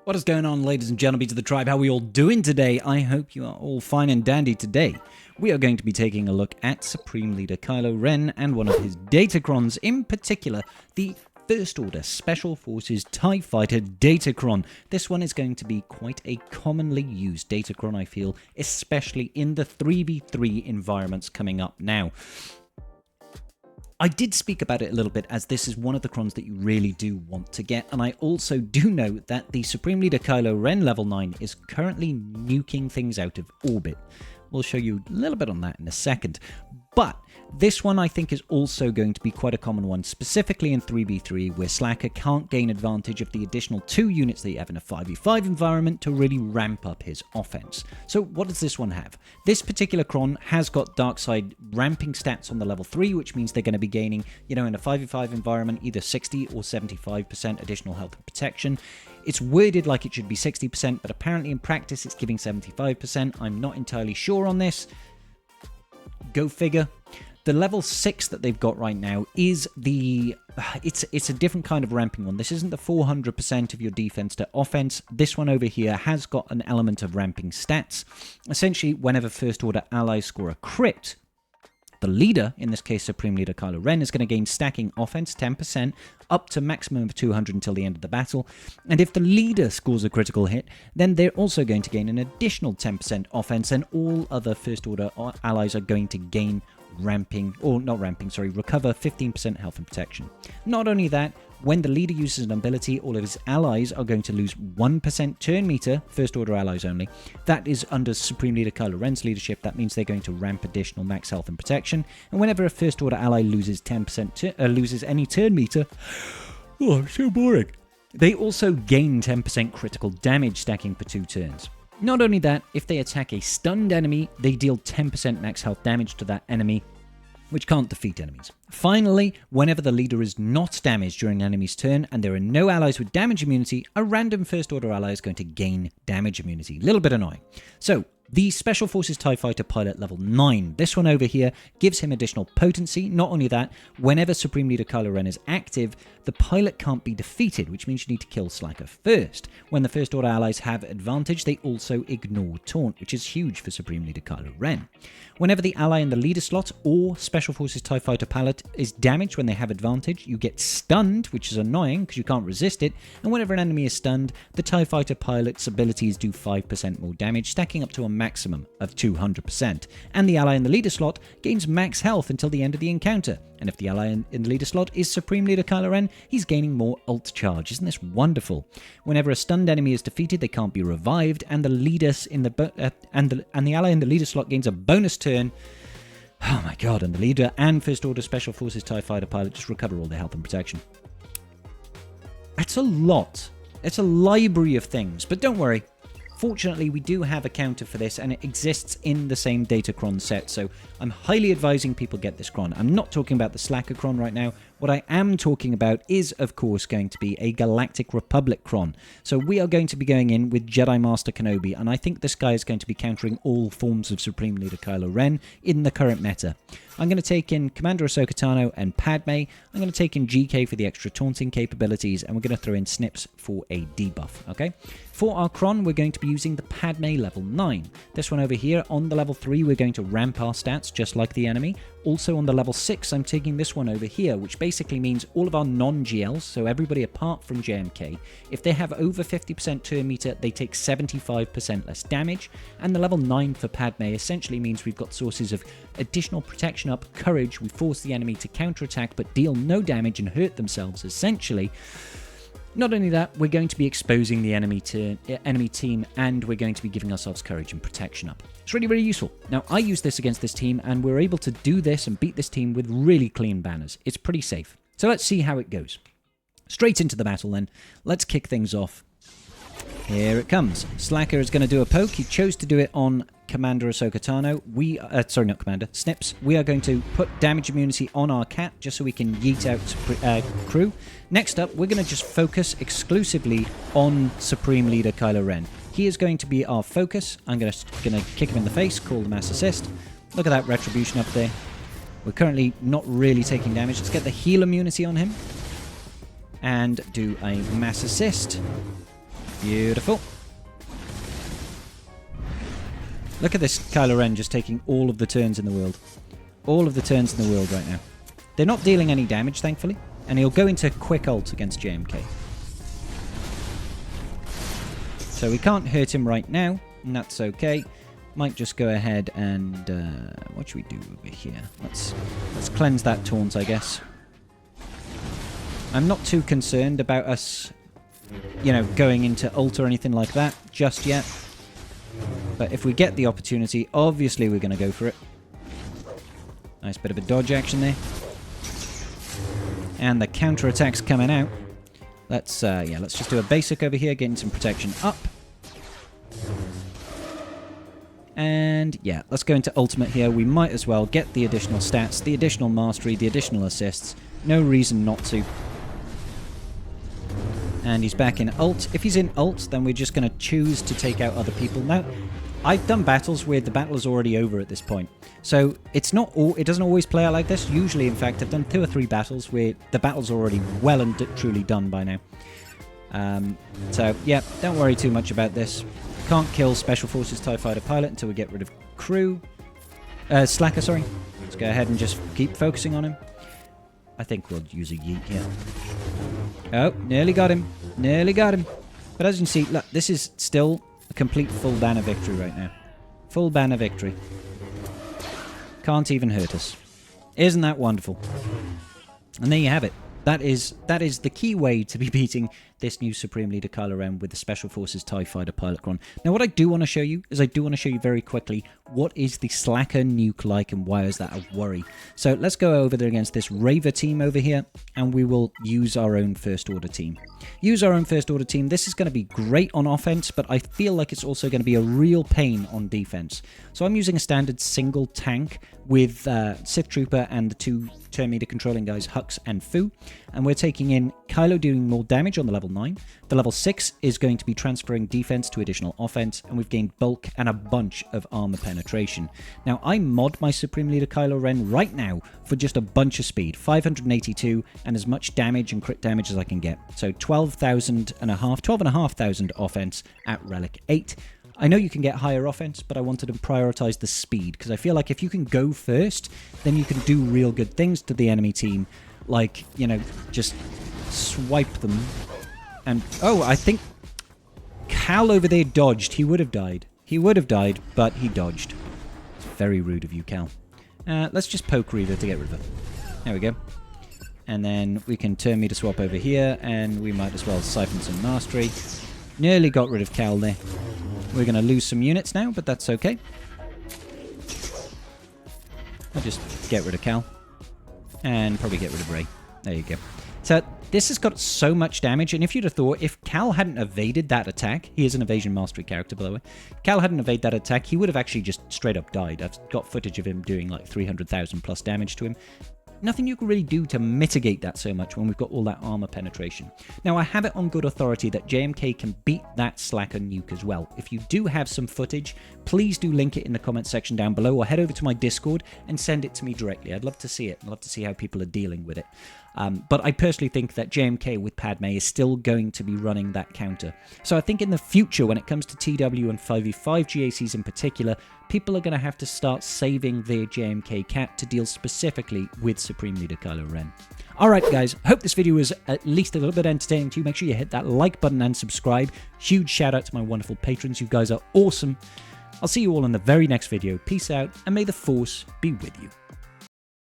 What is going on, ladies and gentlemen of the tribe? How are we all doing today? I hope you are all fine and dandy today. We are going to be taking a look at Supreme Leader Kylo Ren and one of his Datacrons, in particular, the First Order Special Forces TIE Fighter Datacron. This one is going to be quite a commonly used Datacron, I feel, especially in the 3v3 environments coming up now. I did speak about it a little bit, as this is one of the crons that you really do want to get, and I also do know that the Supreme Leader Kylo Ren level 9 is currently nuking things out of orbit. We'll show you a little bit on that in a second. But this one I think is also going to be quite a common one, specifically in 3v3, where Slacker can't gain advantage of the additional 2 units that you have in a 5v5 environment to really ramp up his offense. So what does this one have? This particular cron has got dark side ramping stats on the level 3, which means they're going to be gaining, in a 5v5 environment, either 60 or 75% additional health and protection. It's worded like it should be 60%, but apparently in practice it's giving 75%. I'm not entirely sure on this. Go figure. The level 6 that they've got right now is it's a different kind of ramping one. This isn't the 400% of your defense to offense. This one over here has got an element of ramping stats. Essentially, whenever First Order allies score a crit, the leader, in this case Supreme Leader Kylo Ren, is going to gain stacking offense 10% up to maximum of 200 until the end of the battle. And if the leader scores a critical hit, then they're also going to gain an additional 10% offense, and all other First Order allies are going to gain recover 15% health and protection. Not only that, when the leader uses an ability, all of his allies are going to lose 1% turn meter, First Order allies only. That is under Supreme Leader Kylo Ren's leadership. That means they're going to ramp additional max health and protection. And whenever a First Order ally loses 10% loses any turn meter, so boring. They also gain 10% critical damage stacking for 2 turns. Not only that, if they attack a stunned enemy, they deal 10% max health damage to that enemy, which can't defeat enemies. Finally, whenever the leader is not damaged during an enemy's turn and there are no allies with damage immunity, a random First Order ally is going to gain damage immunity. A little bit annoying. So, the Special Forces TIE Fighter Pilot level 9, this one over here, gives him additional potency. Not only that, whenever Supreme Leader Kylo Ren is active, the pilot can't be defeated, which means you need to kill Slacker first. When the First Order allies have advantage, they also ignore taunt, which is huge for Supreme Leader Kylo Ren. Whenever the ally in the leader slot or Special Forces TIE Fighter Pilot is damaged when they have advantage, you get stunned, which is annoying because you can't resist it, and whenever an enemy is stunned, the TIE Fighter Pilot's abilities do 5% more damage, stacking up to a maximum of 200%, and the ally in the leader slot gains max health until the end of the encounter. And if the ally in the leader slot is Supreme Leader Kylo Ren, he's gaining more ult charge. Isn't this wonderful? Whenever a stunned enemy is defeated, they can't be revived, and the leaders in the and the ally in the leader slot gains a bonus turn. Oh my god! And the leader and First Order Special Forces TIE Fighter Pilot just recover all their health and protection. That's a lot. It's a library of things, but don't worry. Fortunately, we do have a counter for this, and it exists in the same Datacron set, so I'm highly advising people get this cron. I'm not talking about the Slacker cron right now. What I am talking about is, of course, going to be a Galactic Republic cron. So we are going to be going in with Jedi Master Kenobi, and I think this guy is going to be countering all forms of Supreme Leader Kylo Ren in the current meta. I'm going to take in Commander Ahsoka Tano and Padme. I'm going to take in GK for the extra taunting capabilities, and we're going to throw in Snips for a debuff, okay? For our cron, we're going to be using the Padme level 9. This one over here, on the level 3, we're going to ramp our stats just like the enemy. Also on the level 6, I'm taking this one over here, which basically means all of our non-GLs, so everybody apart from JMK, if they have over 50% turn meter, they take 75% less damage. And the level 9 for Padme essentially means we've got sources of additional protection up, courage, we force the enemy to counterattack but deal no damage and hurt themselves essentially. Not only that, we're going to be exposing the enemy team, and we're going to be giving ourselves courage and protection up. It's really, really useful. Now, I use this against this team, and we're able to do this and beat this team with really clean banners. It's pretty safe. So let's see how it goes. Straight into the battle then. Let's kick things off. Here it comes. Slacker is going to do a poke. He chose to do it on Commander Ahsoka Tano. Sorry, not Commander. Snips. We are going to put damage immunity on our cat just so we can yeet out crew. Next up, we're going to just focus exclusively on Supreme Leader Kylo Ren. He is going to be our focus. I'm going to kick him in the face, call the mass assist. Look at that retribution up there. We're currently not really taking damage. Let's get the heal immunity on him and do a mass assist. Beautiful. Look at this Kylo Ren just taking all of the turns in the world. All of the turns in the world right now. They're not dealing any damage, thankfully. And he'll go into quick ult against JMK. So we can't hurt him right now, and that's okay. Might just go ahead and... what should we do over here? Let's cleanse that taunt, I guess. I'm not too concerned about us, you know, going into ult or anything like that just yet. But if we get the opportunity, obviously we're going to go for it. Nice bit of a dodge action there. And the counter-attack's coming out. Let's just do a basic over here, getting some protection up. And yeah, let's go into ultimate here. We might as well get the additional stats, the additional mastery, the additional assists. No reason not to. And he's back in ult. If he's in ult, then we're just going to choose to take out other people. Now, I've done battles where the battle is already over at this point. So it doesn't always play out like this. Usually, in fact, I've done 2 or 3 battles where the battle's already well and truly done by now. So, yeah, don't worry too much about this. Can't kill Special Forces TIE Fighter Pilot until we get rid of crew. Slacker, sorry. Let's go ahead and just keep focusing on him. I think we'll use a yeet here. Oh, nearly got him. Nearly got him. But as you can see, look, this is still a complete full banner victory right now. Full banner victory. Can't even hurt us. Isn't that wonderful? And there you have it. That is the key way to be beating this new Supreme Leader Kylo Ren with the Special Forces TIE Fighter Pilotcron. Now, what I do want to show you is very quickly what is the Slacker nuke like and why is that a worry. So let's go over there against this Raver team over here, and we will use our own First Order team. Use our own First Order team. This is going to be great on offense, but I feel like it's also going to be a real pain on defense. So I'm using a standard single tank with Sith Trooper and the 2 turn meter controlling guys, Hux and Fu. And we're taking in Kylo doing more damage on the level 9. The level 6 is going to be transferring defense to additional offense, and we've gained bulk and a bunch of armor penetration. Now, I mod my Supreme Leader Kylo Ren right now for just a bunch of speed, 582, and as much damage and crit damage as I can get. So 12,500 offense at Relic 8. I know you can get higher offense, but I wanted to prioritize the speed, because I feel like if you can go first, then you can do real good things to the enemy team, like, you know, just swipe them. And, oh, I think Cal over there dodged. He would have died. He would have died, but he dodged. It's very rude of you, Cal. Let's just poke Reaver to get rid of it. There we go. And then we can turn meter swap over here, and we might as well siphon some mastery. Nearly got rid of Cal there. We're going to lose some units now, but that's okay. I'll just get rid of Cal. And probably get rid of Rey. There you go. So this has got so much damage, and if you'd have thought, if Cal hadn't evaded that attack, he is an evasion mastery character, by the way. Cal hadn't evaded that attack, he would have actually just straight up died. I've got footage of him doing like 300,000 plus damage to him. Nothing you can really do to mitigate that so much when we've got all that armor penetration. Now, I have it on good authority that JMK can beat that Slacker nuke as well. If you do have some footage, please do link it in the comments section down below, or head over to my Discord and send it to me directly. I'd love to see it. I'd love to see how people are dealing with it. But I personally think that JMK with Padme is still going to be running that counter. So I think in the future, when it comes to TW and 5v5 GACs in particular, people are going to have to start saving their JMK cat to deal specifically with Supreme Leader Kylo Ren. Alright guys, hope this video was at least a little bit entertaining to you. Make sure you hit that like button and subscribe. Huge shout out to my wonderful patrons. You guys are awesome. I'll see you all in the very next video. Peace out, and may the Force be with you.